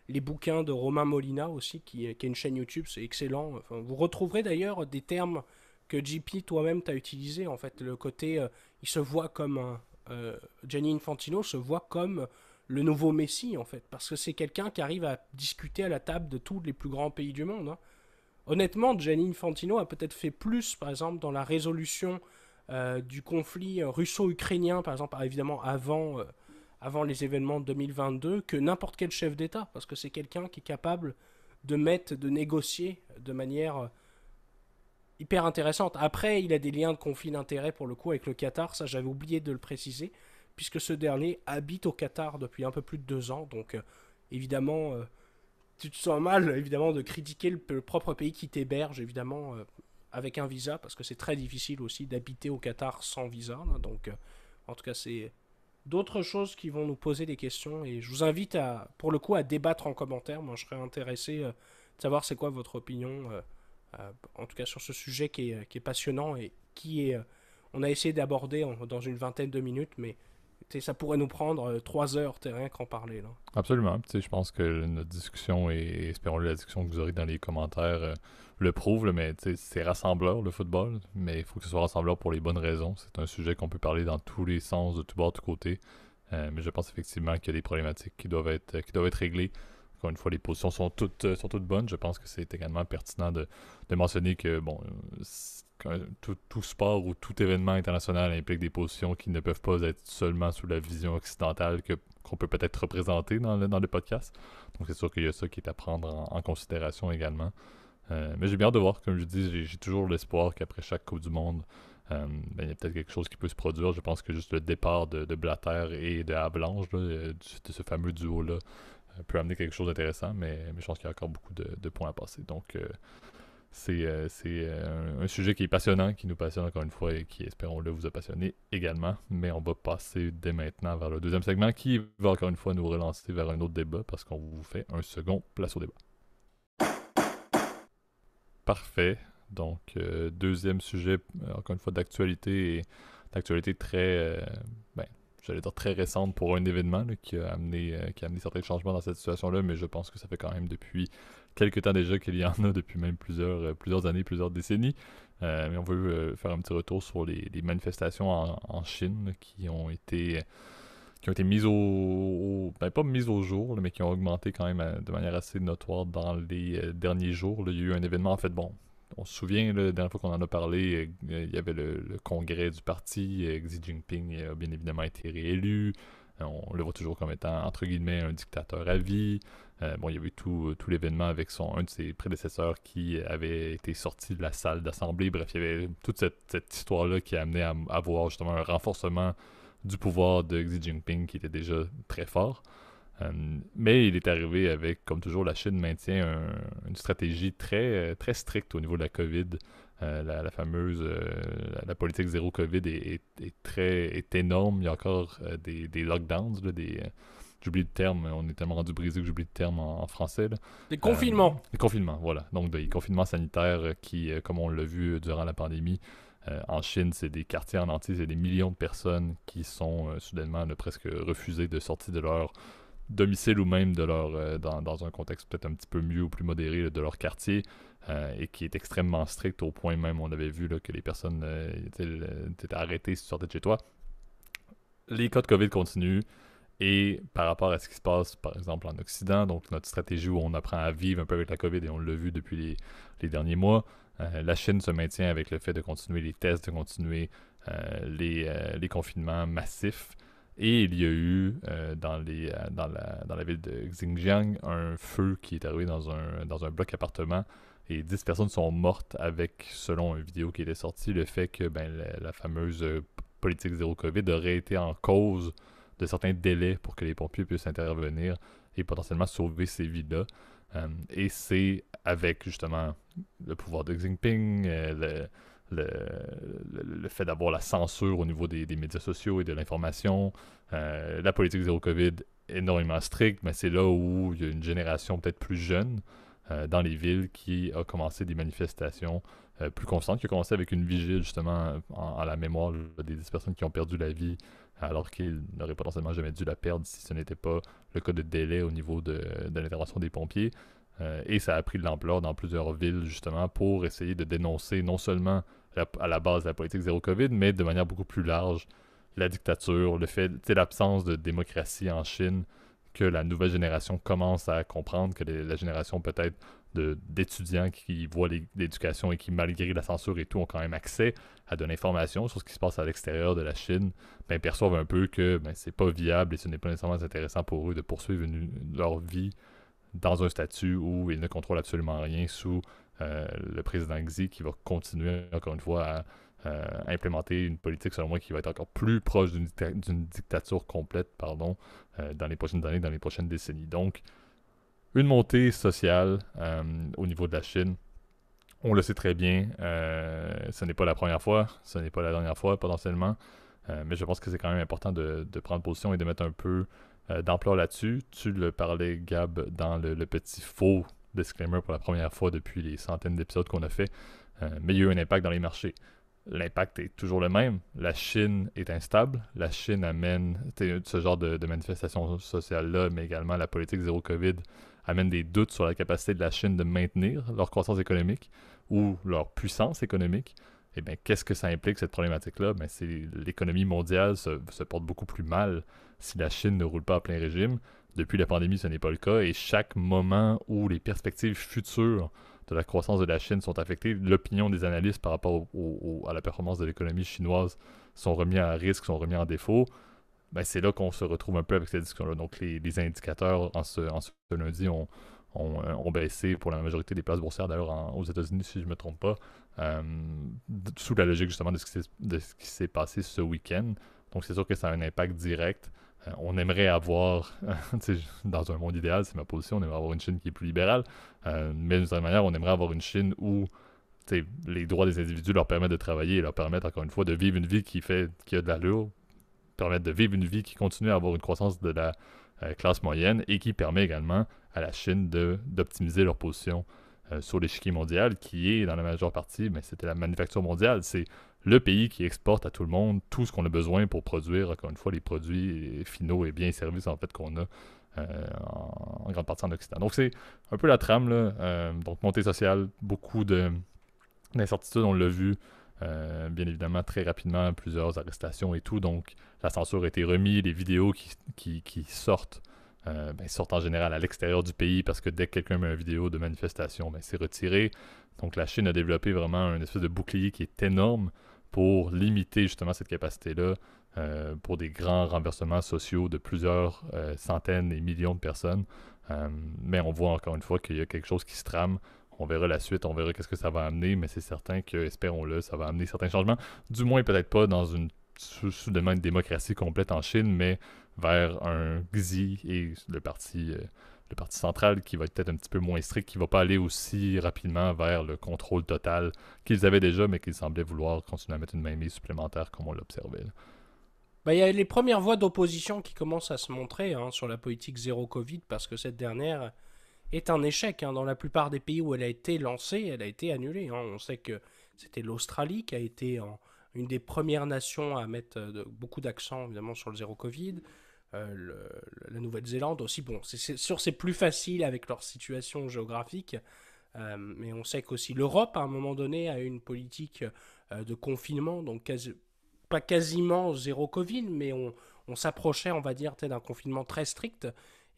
les bouquins de Romain Molina aussi, qui a une chaîne YouTube, c'est excellent. Enfin, vous retrouverez d'ailleurs des termes que JP toi-même t'as utilisé. En fait, le côté, il se voit comme Gianni Infantino se voit comme le nouveau Messi en fait, parce que c'est quelqu'un qui arrive à discuter à la table de tous les plus grands pays du monde. Hein. Honnêtement, Gianni Infantino a peut-être fait plus, par exemple, dans la résolution du conflit russo-ukrainien, par exemple, évidemment avant les événements de 2022, que n'importe quel chef d'État, parce que c'est quelqu'un qui est capable de négocier de manière hyper intéressante. Après, il a des liens de conflit d'intérêts pour le coup avec le Qatar, ça j'avais oublié de le préciser, puisque ce dernier habite au Qatar depuis un peu plus de 2 ans, donc évidemment tu te sens mal, évidemment, de critiquer le propre pays qui t'héberge, évidemment, avec un visa, parce que c'est très difficile aussi d'habiter au Qatar sans visa. Là, donc, en tout cas, c'est d'autres choses qui vont nous poser des questions. Et je vous invite, pour le coup, à débattre en commentaire. Moi, je serais intéressé de savoir c'est quoi votre opinion, en tout cas, sur ce sujet qui est passionnant et on a essayé d'aborder dans une vingtaine de minutes, mais ça pourrait nous prendre 3 heures, rien qu'en parler. Là.
Absolument. Tu sais, je pense que notre discussion et espérons-le la discussion que vous aurez dans les commentaires le prouve, là, mais tu sais, c'est rassembleur le football, mais il faut que ce soit rassembleur pour les bonnes raisons. C'est un sujet qu'on peut parler dans tous les sens, de tous bords, de tous côtés. Mais je pense effectivement qu'il y a des problématiques qui doivent être réglées. Encore une fois, les positions sont toutes bonnes. Je pense que c'est également pertinent de mentionner que bon, tout sport ou tout événement international implique des positions qui ne peuvent pas être seulement sous la vision occidentale qu'on peut peut-être représenter dans le podcast. Donc c'est sûr qu'il y a ça qui est à prendre en considération également. Mais j'ai bien hâte de voir, comme je dis, j'ai toujours l'espoir qu'après chaque Coupe du Monde, il y a peut-être quelque chose qui peut se produire. Je pense que juste le départ de Blatter et de Avalanche, là, de ce fameux duo-là, peut amener quelque chose d'intéressant, mais je pense qu'il y a encore beaucoup de points à passer. Donc c'est un sujet qui est passionnant, qui nous passionne encore une fois et qui, espérons-le, vous a passionné également. Mais on va passer dès maintenant vers le deuxième segment qui va encore une fois nous relancer vers un autre débat parce qu'on vous fait un second place au débat. Parfait. Donc, deuxième sujet, encore une fois, d'actualité et d'actualité très, j'allais dire très récente pour un événement là, qui a amené certains changements dans cette situation-là, mais je pense que ça fait quand même depuis quelques temps déjà qu'il y en a, depuis même plusieurs années, plusieurs décennies. Mais on veut faire un petit retour sur les manifestations en Chine là, qui ont été mises pas mises au jour, là, mais qui ont augmenté quand même de manière assez notoire dans les derniers jours. Là. Il y a eu un événement, en fait, bon, on se souvient, là, la dernière fois qu'on en a parlé, il y avait le congrès du parti, Xi Jinping a bien évidemment été réélu, on le voit toujours comme étant, entre guillemets, un dictateur à vie. Bon, il y avait eu tout l'événement avec un de ses prédécesseurs qui avait été sorti de la salle d'assemblée. Bref, il y avait toute cette histoire-là qui a amené à voir justement un renforcement du pouvoir de Xi Jinping qui était déjà très fort. Mais il est arrivé avec, comme toujours, la Chine maintient une stratégie très, très stricte au niveau de la COVID. La fameuse la politique zéro COVID est énorme. Il y a encore des lockdowns, là, j'oublie le terme, on est tellement rendu brisé que j'oublie le terme en français. Là.
Des confinements.
Des confinements, voilà. Donc des confinements sanitaires qui, comme on l'a vu durant la pandémie, en Chine, c'est des quartiers en entier, c'est des millions de personnes qui sont soudainement presque refusées de sortir de leur domicile ou même de dans un contexte peut-être un petit peu mieux ou plus modéré là, de leur quartier et qui est extrêmement strict au point même, on avait vu là, que les personnes étaient arrêtées si tu sortais de chez toi. Les cas de COVID continuent et par rapport à ce qui se passe par exemple en Occident, donc notre stratégie où on apprend à vivre un peu avec la COVID et on l'a vu depuis les derniers mois, la Chine se maintient avec le fait de continuer les tests, de continuer les confinements massifs. Et il y a eu dans la ville de Xinjiang un feu qui est arrivé dans un bloc appartement et 10 personnes sont mortes avec, selon une vidéo qui était sortie, le fait que la fameuse politique zéro COVID aurait été en cause de certains délais pour que les pompiers puissent intervenir et potentiellement sauver ces vies-là. Et c'est avec justement le pouvoir de Xi Jinping, le fait d'avoir la censure au niveau des médias sociaux et de l'information, la politique zéro COVID énormément stricte, mais c'est là où il y a une génération peut-être plus jeune dans les villes qui a commencé des manifestations plus constantes, qui a commencé avec une vigile justement en la mémoire là, des 10 personnes qui ont perdu la vie alors qu'ils n'auraient potentiellement jamais dû la perdre si ce n'était pas le cas de délai au niveau de l'intervention des pompiers. Et ça a pris de l'ampleur dans plusieurs villes justement pour essayer de dénoncer non seulement à la base de la politique zéro COVID, mais de manière beaucoup plus large la dictature, le fait, l'absence de démocratie en Chine, que la nouvelle génération commence à comprendre, que la génération peut-être d'étudiants qui voient l'éducation et qui, malgré la censure et tout, ont quand même accès à de l'information sur ce qui se passe à l'extérieur de la Chine, ben, perçoivent un peu que ben, c'est pas viable et ce n'est pas nécessairement intéressant pour eux de poursuivre leur vie dans un statut où ils ne contrôlent absolument rien sous le président Xi qui va continuer, encore une fois, à implémenter une politique, selon moi, qui va être encore plus proche d'une dictature complète, pardon, dans les prochaines années, dans les prochaines décennies. Donc, une montée sociale au niveau de la Chine. On le sait très bien, ce n'est pas la première fois, ce n'est pas la dernière fois, potentiellement, mais je pense que c'est quand même important de prendre position et de mettre un peu d'ampleur là-dessus. Tu le parlais, Gab, dans le petit faux disclaimer pour la première fois depuis les centaines d'épisodes qu'on a fait, mais il y a eu un impact dans les marchés. L'impact est toujours le même. La Chine est instable. La Chine amène ce genre de manifestation sociale-là, mais également la politique zéro COVID amène des doutes sur la capacité de la Chine de maintenir leur croissance économique ou leur puissance économique. Et bien, qu'est-ce que ça implique, cette problématique-là? Ben, c'est l'économie mondiale se porte beaucoup plus mal si la Chine ne roule pas à plein régime. Depuis la pandémie, ce n'est pas le cas. Et chaque moment où les perspectives futures de la croissance de la Chine sont affectées, l'opinion des analystes par rapport à la performance de l'économie chinoise sont remis à risque, sont remis en défaut, ben c'est là qu'on se retrouve un peu avec cette discussion-là. Donc les indicateurs en ce lundi ont baissé pour la majorité des places boursières, d'ailleurs aux États-Unis, si je ne me trompe pas, sous la logique justement de ce qui s'est passé ce week-end. Donc c'est sûr que ça a un impact direct. On aimerait avoir, dans un monde idéal, c'est ma position, on aimerait avoir une Chine qui est plus libérale, mais d'une certaine manière, on aimerait avoir une Chine où les droits des individus leur permettent de travailler et leur permettent, encore une fois, de vivre une vie qui a de l'allure, permettent de vivre une vie qui continue à avoir une croissance de la classe moyenne et qui permet également à la Chine d'optimiser leur position sur l'échiquier mondial, qui est, dans la majeure partie, mais c'était la manufacture mondiale. C'est le pays qui exporte à tout le monde tout ce qu'on a besoin pour produire, encore une fois, les produits finaux et biens et services en fait qu'on a en grande partie en Occident. Donc c'est un peu la trame, là. Donc montée sociale, beaucoup d'incertitudes, on l'a vu. Bien évidemment, très rapidement, plusieurs arrestations et tout. Donc la censure a été remise, les vidéos qui sortent sortent en général à l'extérieur du pays parce que dès que quelqu'un met une vidéo de manifestation, c'est retiré. Donc la Chine a développé vraiment un espèce de bouclier qui est énorme pour limiter justement cette capacité-là pour des grands renversements sociaux de plusieurs centaines et millions de personnes. Mais on voit encore une fois qu'il y a quelque chose qui se trame. On verra la suite, on verra qu'est-ce que ça va amener, mais c'est certain que, espérons-le, ça va amener certains changements. Du moins, peut-être pas dans une soudainement une démocratie complète en Chine, mais vers un Xi et le parti central qui va être peut-être un petit peu moins strict, qui va pas aller aussi rapidement vers le contrôle total qu'ils avaient déjà, mais qu'ils semblaient vouloir continuer à mettre une mainmise supplémentaire comme on l'observait.
Bah, il y a les premières voix d'opposition qui commencent à se montrer sur la politique zéro Covid parce que cette dernière est un échec. Dans la plupart des pays où elle a été lancée, elle a été annulée. On sait que c'était l'Australie qui a été une des premières nations à mettre beaucoup d'accent évidemment sur le zéro Covid. la Nouvelle-Zélande aussi. Bon, c'est sûr, c'est plus facile avec leur situation géographique, mais on sait qu'aussi l'Europe, à un moment donné, a eu une politique de confinement, donc pas quasiment zéro Covid, mais on s'approchait, on va dire, d'un confinement très strict.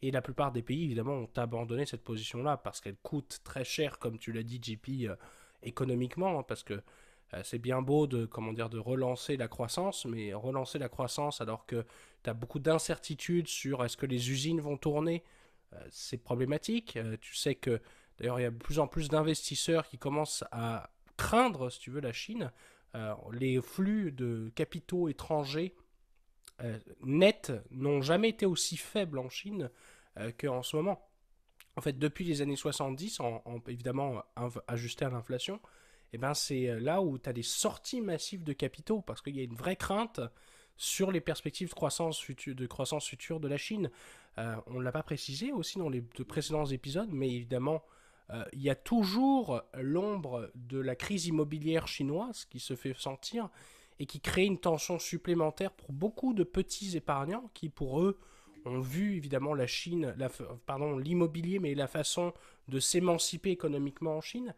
Et la plupart des pays, évidemment, ont abandonné cette position-là parce qu'elle coûte très cher, comme tu l'as dit, JP, économiquement, hein, parce que c'est bien beau de, comment dire, de relancer la croissance, mais relancer la croissance alors que tu as beaucoup d'incertitudes sur est-ce que les usines vont tourner, c'est problématique. Tu sais que d'ailleurs il y a de plus en plus d'investisseurs qui commencent à craindre, si tu veux, la Chine. Les flux de capitaux étrangers nets n'ont jamais été aussi faibles en Chine qu'en ce moment. En fait, depuis les années 70, évidemment ajusté à l'inflation, eh ben c'est là où tu as des sorties massives de capitaux, parce qu'il y a une vraie crainte sur les perspectives de croissance future de la Chine. On ne l'a pas précisé aussi dans les deux précédents épisodes, mais évidemment, il y a toujours l'ombre de la crise immobilière chinoise qui se fait sentir et qui crée une tension supplémentaire pour beaucoup de petits épargnants qui, pour eux, ont vu évidemment la Chine, l'immobilier, mais la façon de s'émanciper économiquement en Chine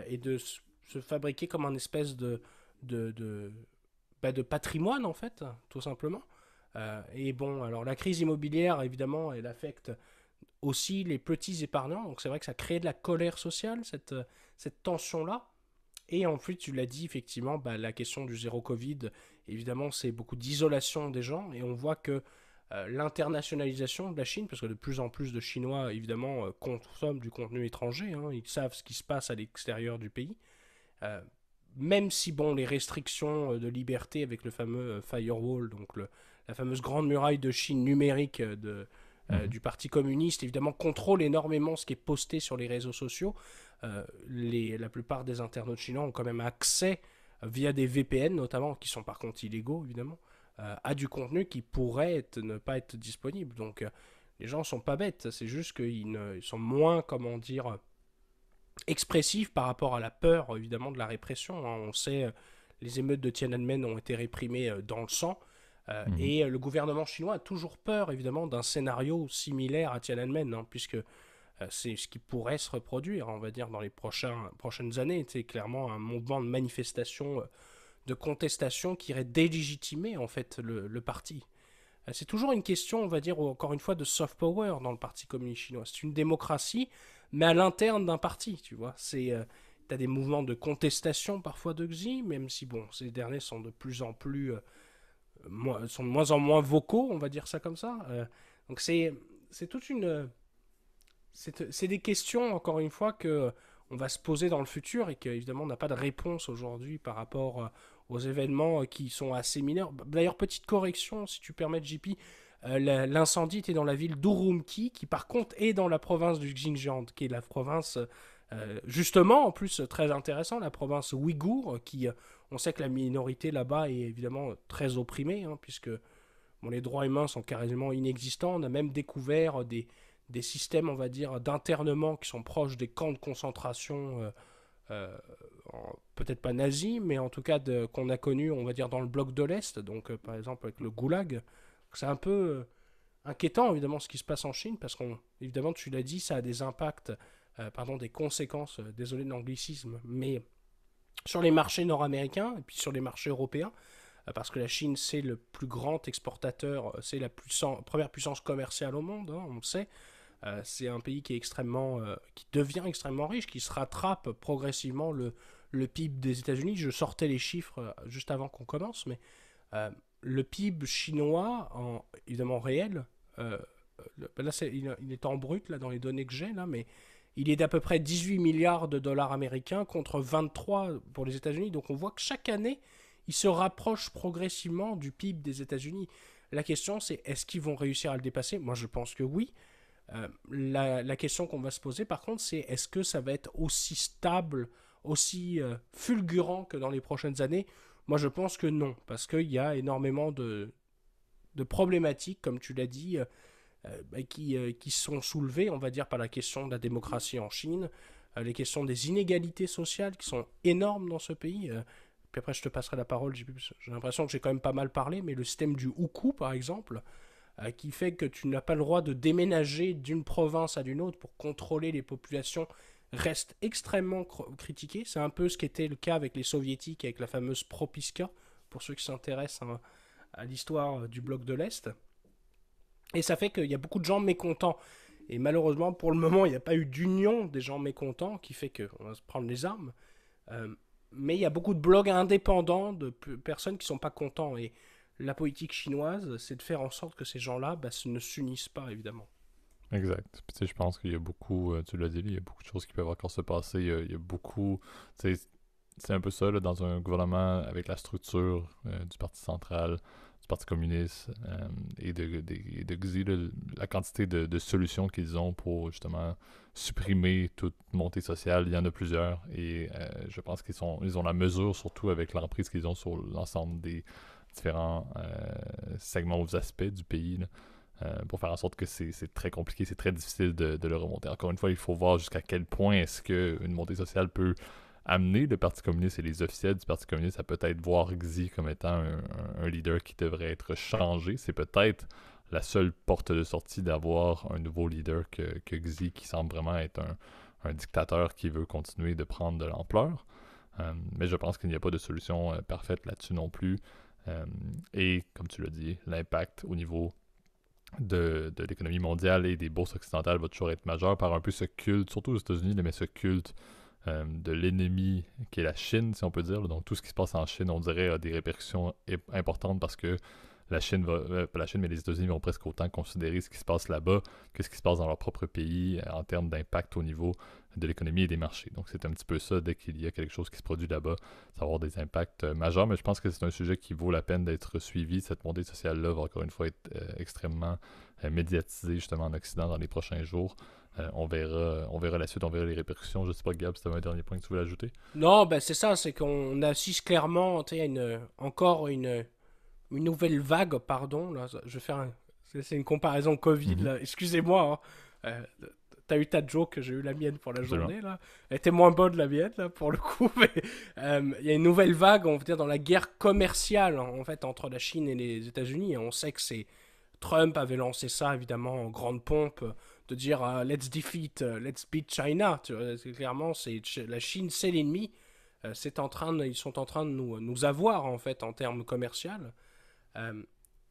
et de se fabriquer comme un espèce de, de, de patrimoine, en fait, tout simplement. Et bon, alors la crise immobilière, évidemment, elle affecte aussi les petits épargnants. Donc c'est vrai que ça crée de la colère sociale, cette tension-là. Et ensuite, tu l'as dit, effectivement, la question du zéro Covid, évidemment, c'est beaucoup d'isolation des gens. Et on voit que l'internationalisation de la Chine, parce que de plus en plus de Chinois, évidemment, consomment du contenu étranger, hein, ils savent ce qui se passe à l'extérieur du pays. Euh, Même si, bon, les restrictions de liberté avec le fameux firewall, donc la fameuse grande muraille de Chine numérique du Parti communiste, évidemment, contrôle énormément ce qui est posté sur les réseaux sociaux. La plupart des internautes chinois ont quand même accès via des VPN, notamment, qui sont par contre illégaux, évidemment, à du contenu qui pourrait ne pas être disponible. Donc, les gens sont pas bêtes, c'est juste ils sont moins, comment dire, expressifs par rapport à la peur, évidemment, de la répression. Hein. On sait, les émeutes de Tiananmen ont été réprimées dans le sang.
Mhm.
Et le gouvernement chinois a toujours peur, évidemment, d'un scénario similaire à Tiananmen, hein, puisque c'est ce qui pourrait se reproduire, on va dire, dans les prochaines années. C'est clairement un mouvement de manifestation, de contestation qui irait délégitimer, en fait, le parti. C'est toujours une question, on va dire, encore une fois, de soft power dans le Parti communiste chinois. C'est une démocratie, mais à l'interne d'un parti, tu vois. T'as des mouvements de contestation parfois de Xi, même si, bon, ces derniers sont de plus en plus sont de moins en moins vocaux, on va dire ça comme ça. Donc c'est toute une c'est des questions encore une fois que on va se poser dans le futur et qu'évidemment on n'a pas de réponse aujourd'hui par rapport aux événements qui sont assez mineurs. D'ailleurs, petite correction si tu permets, JP, l'incendie était dans la ville d'Urumqi qui par contre est dans la province du Xinjiang, qui est la province justement, en plus, très intéressant, la province ouïghour, on sait que la minorité là-bas est évidemment très opprimée, hein, puisque bon, les droits humains sont carrément inexistants. On a même découvert des systèmes, on va dire, d'internement qui sont proches des camps de concentration, euh, peut-être pas nazis, mais en tout cas qu'on a connus, on va dire, dans le bloc de l'Est, donc par exemple avec le goulag. C'est un peu inquiétant, évidemment, ce qui se passe en Chine, parce qu'évidemment, tu l'as dit, ça a des impacts des conséquences, désolé de l'anglicisme, mais sur les marchés nord-américains et puis sur les marchés européens, parce que la Chine c'est le plus grand exportateur, c'est la première puissance commerciale au monde, hein, on le sait. C'est un pays qui est qui devient extrêmement riche, qui se rattrape progressivement le PIB des États-Unis. Je sortais les chiffres juste avant qu'on commence, mais le PIB chinois, évidemment réel, là il est en brut là dans les données que j'ai là, mais il est d'à peu près 18 milliards de dollars américains contre 23 pour les États-Unis. Donc on voit que chaque année, il se rapproche progressivement du PIB des États-Unis. La question, c'est est-ce qu'ils vont réussir à le dépasser? Moi, je pense que oui. La question qu'on va se poser, par contre, c'est est-ce que ça va être aussi stable, aussi fulgurant que dans les prochaines années? Moi, je pense que non, parce qu'il y a énormément de problématiques, comme tu l'as dit, qui sont soulevées, on va dire, par la question de la démocratie en Chine, les questions des inégalités sociales qui sont énormes dans ce pays. Puis après, je te passerai la parole, j'ai l'impression que j'ai quand même pas mal parlé, mais le système du hukou, par exemple, qui fait que tu n'as pas le droit de déménager d'une province à d'une autre pour contrôler les populations, reste extrêmement critiqué. C'est un peu ce qui était le cas avec les soviétiques, avec la fameuse Propiska, pour ceux qui s'intéressent à l'histoire du bloc de l'Est. Et ça fait qu'il y a beaucoup de gens mécontents. Et malheureusement, pour le moment, il n'y a pas eu d'union des gens mécontents, qui fait qu'on va se prendre les armes. Mais il y a beaucoup de blogs indépendants, de personnes qui ne sont pas contents. Et la politique chinoise, c'est de faire en sorte que ces gens-là ne s'unissent pas, évidemment.
Exact. Puis, tu sais, je pense qu'il y a beaucoup, tu l'as dit, il y a beaucoup de choses qui peuvent encore se passer. Il y a beaucoup, tu sais, c'est un peu ça, là, dans un gouvernement avec la structure du Parti central, du Parti communiste et de Xi, là, la quantité de solutions qu'ils ont pour justement supprimer toute montée sociale, il y en a plusieurs. Et je pense ils ont la mesure, surtout avec l'emprise qu'ils ont sur l'ensemble des différents segments ou aspects du pays, là, pour faire en sorte que c'est très compliqué, c'est très difficile de le remonter. Encore une fois, il faut voir jusqu'à quel point est-ce qu'une montée sociale peut amener le Parti communiste et les officiels du Parti communiste à peut-être voir Xi comme étant un leader qui devrait être changé. C'est peut-être la seule porte de sortie d'avoir un nouveau leader que Xi, qui semble vraiment être un dictateur qui veut continuer de prendre de l'ampleur. Mais je pense qu'il n'y a pas de solution parfaite là-dessus non plus. Et comme tu l'as dit, l'impact au niveau de l'économie mondiale et des bourses occidentales va toujours être majeur par un peu ce culte, surtout aux États-Unis, mais ce culte de l'ennemi qui est la Chine, si on peut dire. Donc tout ce qui se passe en Chine, on dirait, a des répercussions importantes parce que la Chine va, pas la Chine, mais les États-Unis vont presque autant considérer ce qui se passe là-bas que ce qui se passe dans leur propre pays en termes d'impact au niveau de l'économie et des marchés. Donc c'est un petit peu ça, dès qu'il y a quelque chose qui se produit là-bas, ça va avoir des impacts majeurs, mais je pense que c'est un sujet qui vaut la peine d'être suivi. Cette montée sociale-là va encore une fois être extrêmement médiatisée justement en Occident dans les prochains jours. On verra la suite, on verra les répercussions. Je sais pas, Gab, si tu avais un dernier point que tu voulais ajouter.
Non, ben c'est ça, c'est qu'on assiste clairement, tu sais, encore une nouvelle vague, pardon. Là, je vais faire c'est une comparaison Covid,
Mhm.
là. Excusez-moi, hein. T'as eu ta joke, j'ai eu la mienne pour la
Absolument.
journée, là. Elle était moins bonne, la mienne, là, pour le coup. Mais il y a une nouvelle vague, on va dire, dans la guerre commerciale, en fait, entre la Chine et les États-Unis. Et on sait que c'est Trump avait lancé ça, évidemment, en grande pompe, de dire let's defeat, let's beat China. Tu vois, clairement, la Chine, c'est l'ennemi. Ils sont en train de nous avoir, en fait, en termes commerciaux. Euh,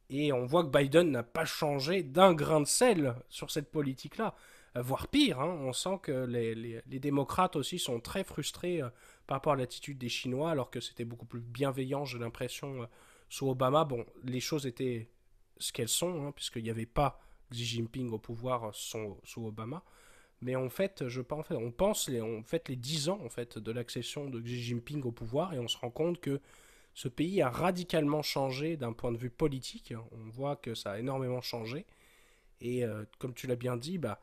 et on voit que Biden n'a pas changé d'un grain de sel sur cette politique-là. Voire pire, hein, on sent que les démocrates aussi sont très frustrés par rapport à l'attitude des Chinois, alors que c'était beaucoup plus bienveillant, j'ai l'impression, sous Obama. Bon, les choses étaient ce qu'elles sont, hein, puisqu'il n'y avait pas Xi Jinping au pouvoir sous Obama. Mais en fait, on pense les 10 ans en fait, de l'accession de Xi Jinping au pouvoir, et on se rend compte que ce pays a radicalement changé d'un point de vue politique. On voit que ça a énormément changé. Et comme tu l'as bien dit, bah,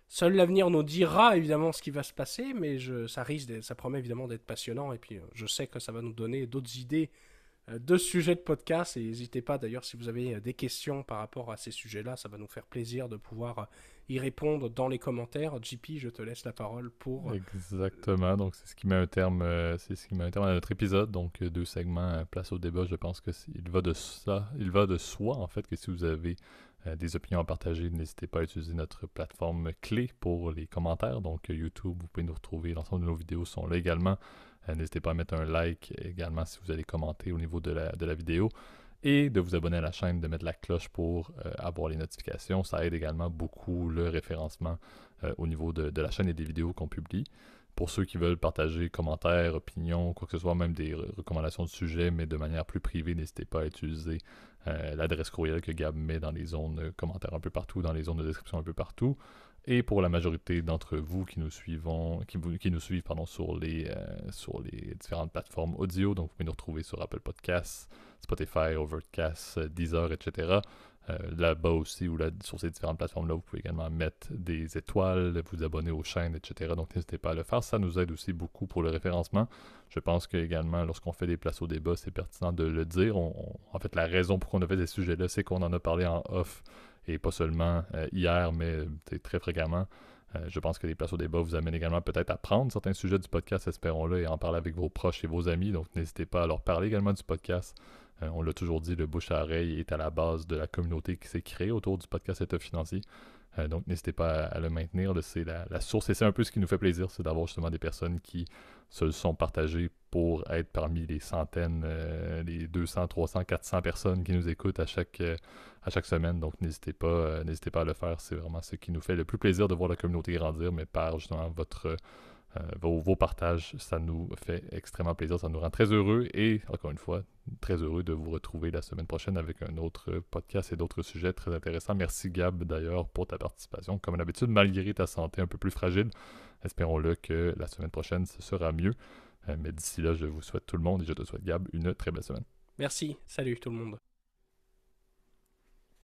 seul l'avenir nous dira évidemment ce qui va se passer, mais ça promet évidemment d'être passionnant. Et puis je sais que ça va nous donner d'autres idées de sujets de podcast. Et n'hésitez pas d'ailleurs si vous avez des questions par rapport à ces sujets-là, ça va nous faire plaisir de pouvoir y répondre dans les commentaires. JP, je te laisse la parole pour...
Exactement. Donc, c'est ce qui met un terme à notre épisode. Donc, deux segments, place au débat. Je pense que il va de ça, il va de soi, en fait, que si vous avez des opinions à partager, n'hésitez pas à utiliser notre plateforme clé pour les commentaires. Donc, YouTube, vous pouvez nous retrouver. L'ensemble de nos vidéos sont là également. N'hésitez pas à mettre un like également si vous allez commenter au niveau de la vidéo. Et de vous abonner à la chaîne, de mettre la cloche pour avoir les notifications. Ça aide également beaucoup le référencement au niveau de la chaîne et des vidéos qu'on publie. Pour ceux qui veulent partager commentaires, opinions, quoi que ce soit, même des recommandations de sujets, mais de manière plus privée, n'hésitez pas à utiliser l'adresse courriel que Gab met dans les zones de commentaires un peu partout, dans les zones de description un peu partout. Et pour la majorité d'entre vous qui nous suivent sur les différentes plateformes audio, donc vous pouvez nous retrouver sur Apple Podcasts, Spotify, Overcast, Deezer, etc. Là-bas aussi, sur ces différentes plateformes-là, vous pouvez également mettre des étoiles, vous abonner aux chaînes, etc. Donc n'hésitez pas à le faire. Ça nous aide aussi beaucoup pour le référencement. Je pense que également, lorsqu'on fait des places au débat, c'est pertinent de le dire. En fait, la raison pour qu'on a fait ces sujets-là, c'est qu'on en a parlé en off, et pas seulement hier, mais très fréquemment. Je pense que les places au débat vous amènent également peut-être à prendre certains sujets du podcast, espérons-le, et en parler avec vos proches et vos amis. Donc n'hésitez pas à leur parler également du podcast. On l'a toujours dit, le bouche à oreille est à la base de la communauté qui s'est créée autour du podcast État financier. Donc, n'hésitez pas à le maintenir. Là, c'est la source et c'est un peu ce qui nous fait plaisir, c'est d'avoir justement des personnes qui se le sont partagées pour être parmi les centaines, les 200, 300, 400 personnes qui nous écoutent à chaque semaine. Donc, n'hésitez pas à le faire. C'est vraiment ce qui nous fait le plus plaisir de voir la communauté grandir, mais par justement vos partages, ça nous fait extrêmement plaisir, ça nous rend très heureux et, encore une fois, très heureux de vous retrouver la semaine prochaine avec un autre podcast et d'autres sujets très intéressants. Merci Gab d'ailleurs pour ta participation. Comme d'habitude, malgré ta santé un peu plus fragile, espérons-le que la semaine prochaine, ce sera mieux. Mais d'ici là, je vous souhaite tout le monde et je te souhaite Gab une très belle semaine.
Merci, salut tout le monde.